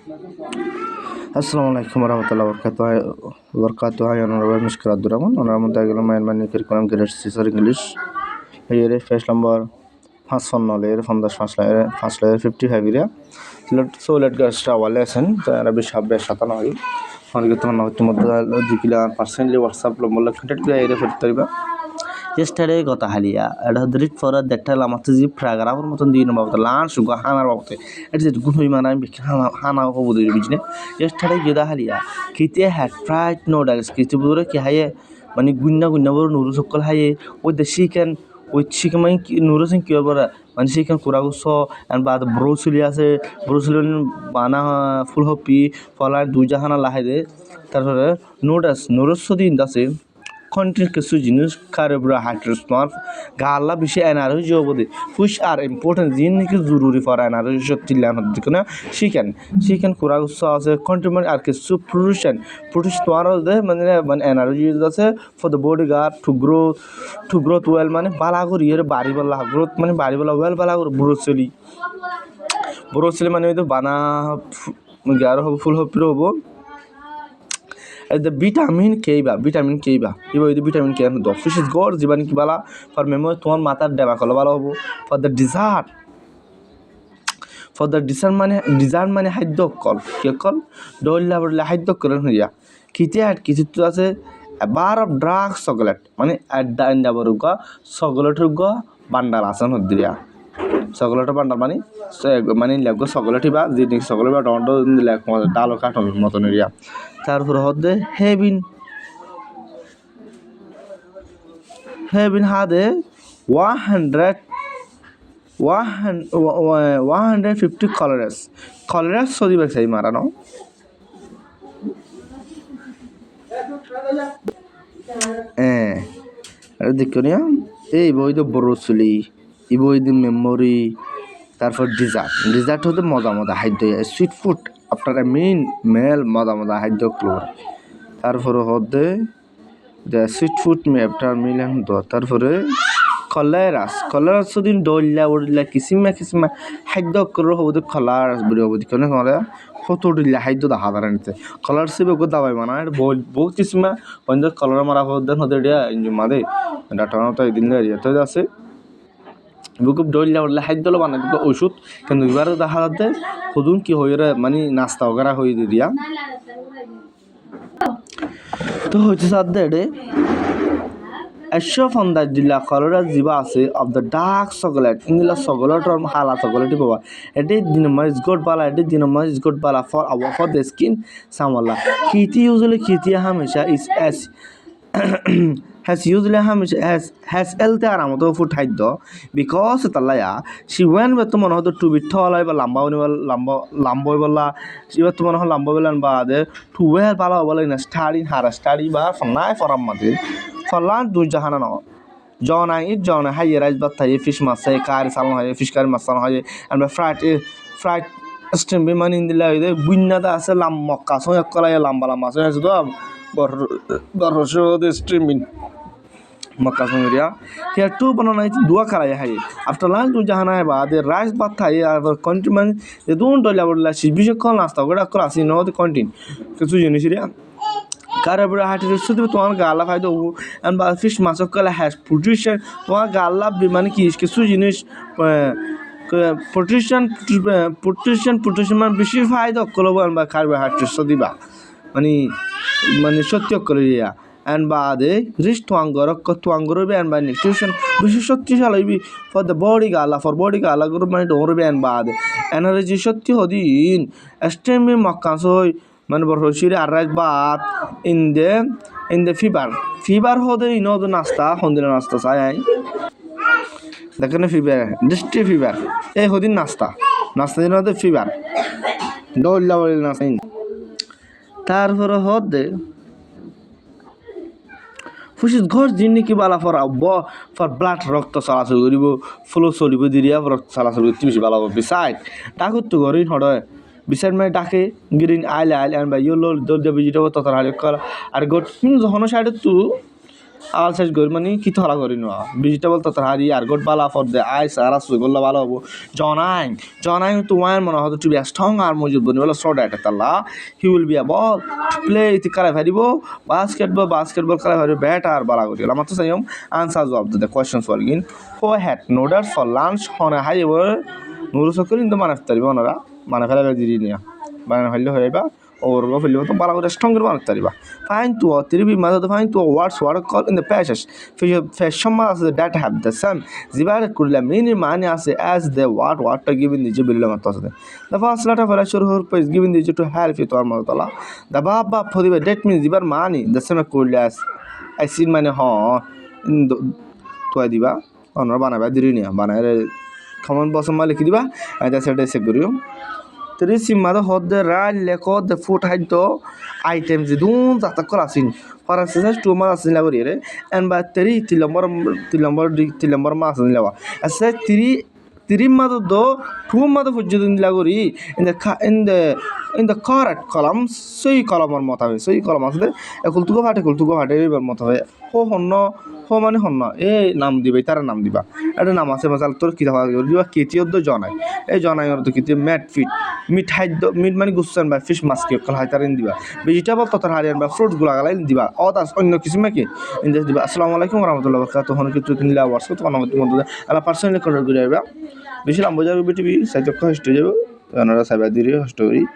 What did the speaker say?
Assalamu alaikum warahmatullahi wabarakatuh. I am Honorable Mr. Abdurrahman. Honorable Diagram Main Curriculum Grade Caesar English. Here page number first one layer from the first layer 55 area. Let's get started our lesson. Rabbi Shabbe Shatanoi. On get one of the Dikila personally WhatsApp Lomola content area for Tariba. Yesterday got a halia. I'd have read for a that tell Amatazi Praga Moton about the land sugar Hana about it. It's a good woman and become Hana over the region. Yesterday Yudahalia. Kitty had fried noodles, Kitibura Kihaye, Maniguna would never Nurusokal Haye, with the chicken, with chicken Nurus and Kyobara, and chicken Kuraguso, and by the Brusulias, Brusulian Bana full hoppy, Fala Dujahana Lahade, Nodas, Nurusodin, the same. Country Kesujinus, Carabra Hatters, North, Gala Bishi and Arajo, which are important Zururi for an Arajo chicken Kuragu sauce, a countryman architect production, produce tomorrow the Manila and Arajo for the bodyguard to grow well money, Balagur, Baribala, growth money, Baribala, well, Balagur, Brosili money with the Bana Garo full of probo. The vitamin K, ibo the vitamin K and the fish is god Ziban Kibala for memory to one matter Demakalabalo for the dessert money hyddo call Kekol Dola hyddo current Kitty had Kitty a bar of dark chocolate money at the end of Ruga Sogolotuga Bandalasan of Dria Sogolata Bandal money so money Lago Sogolatiba the Sogolaba Dondo in the Lake Dalocat of Motoneria. তারপর হচ্ছে হেভিন হাদে 150 কলেরাস সদি বেসাই মারানো দেখো নিয়া এই বই তো ব্রোসলি এই বই দি memory তারপর ডিজার্ট হতে মজা খাদ্য sweet food after a meal mada hydro chlor তারপরে হচ্ছে the sweet food me after meal and তারপরে কলেরাস দিন ডইলা ওড়লা কিসিমা hydro chlor হবো কলেরাস বড় হবো কোনে করে কত ডইলা hydro দা হাদারানিতে কলেরাস সে বগো দাবাই মানা বহুত কিসিমা অন্য কলেরা মারা হতে দিয়া ইঞ্জু মাদে ডাটানো তো দিন এরিয়াতে আছে বুকুব ডইলা ওড়লা hydro লো বানা দিকে ওষুধ কিন্তু এবারে দেখা যাচ্ছে খুদুন কি হইরে মানে নাস্তা ওগরা হই দিয়া তো হচ্ছে সাদে Asho from the Dilla Colora Zibase of the dark chocolate, in the chocolate or Hala chocolate. A day dinner is good bala, a day dinner is good bala for the skin. Samala Kitty usually Hamisha is as has usually has Elta Ramato foot height though because Talaya she went with the mono to be tall like Lambola she was to one Lambola and Bade to wear Bala in a study bar from knife or a mother for land do Jahana. John I eat John high rice but fish must say carry salon fish carry masala and my fried stream be money in the lay winna the Salam Mokka so a color lambala maso as dog but show the streaming. Makasungria. Here two bananas do a caraya. After lunch to Jahana, the rice bathai are countrymen, they don't tell about la Shibisha Colasta, what a class in all the continent. Kasujunisria. Carabra had to suit with one gala and by fish masocala has production one gala bimaniki Kasujinis production man bishify the Colobo and by Carba had to Sodiba. Money Shotio Korea. And by the rich Twangorobe and by nutrition, Bishop for the body gala, government Orobe and bad. Energy Shoti Hodin, extremely Makansoi, Manboroshiri arrived bath in the fever. Fever Hode, you know the Nasta, Honda Nasta Sai. The kind of fever, district fever, a Hodin Nasta, you know the fever. Don't love nothing. Tar for a hot day. Which is God Jiniki Bala for blood rock to Salasuribo, follow Solibo Diria for Salasuri Bala beside. Takut to Gorin Hodo. Beside my Dake, Green Isle and by Yolo, the vegetable Total are got Honoside too. আল শেষ গরি মানে কি থলা করি নোয়া vegetable তো হারি আর goat Bala for they আইস আর সুগল্লা ভালো হবো জনাই তোমার মনে হতো টু বি স্ট্রং আর মজুদ বনি বলে সো ডাটা তাল্লা he will be able to play ইতি কালাই ফারিব বাস্কেটবল কালাই ফারিব ব্যাট আর বালা করি আমার তো চাইম আনসার জবাব দে কোয়েশ্চন সলভিং হো হ্যাড নুডলস ফর লাঞ্চ হনে হাই এবার নুডলস করে কিন্তু মানে ফেলাবি ওনারা মানে ফেলাবে দিদি নিয়া মানে ফেললে হয়ে যাবা overgo fili to bala gore stronger man tariba find two or three mother to find two words what called in the passages fashion mas that have the same zibar kurla mini mani as the what to given the jibril matas the first letter for ashur is given the to help you to armala the baba for the that means zibar mani the same kurla as I seen mane ha to diba onor banaba dirinia banare common bosom maliki diba and that's a segurium Terisi mother hot the right leko the foot height to items dun that colasin. For instance, 2 months in laboratory and by 3 tilumber mass in lava. I said 3 mother do 2 mother for Judin Lagori in the correct columns, so you column or motave, so you column of the a cultural article to go at a river motave. Ho honno, ho mani honno, nam diva, nam diva. I don't know, Masal Turkey, you are kitty of the Jonai. A Jonai or the kitty mat feet. Meat money gusan by fish mask, Kalhaitar in diva. Vegetable Totarian by fruit gulagal in diva. Others on the Kismaki in this diva. Assalamu alaikum, Ramatulla, to Honki in La was one of the and a personally called Gudeva. Vishal Amboja will be such a cost to you. Another Sabadiri story.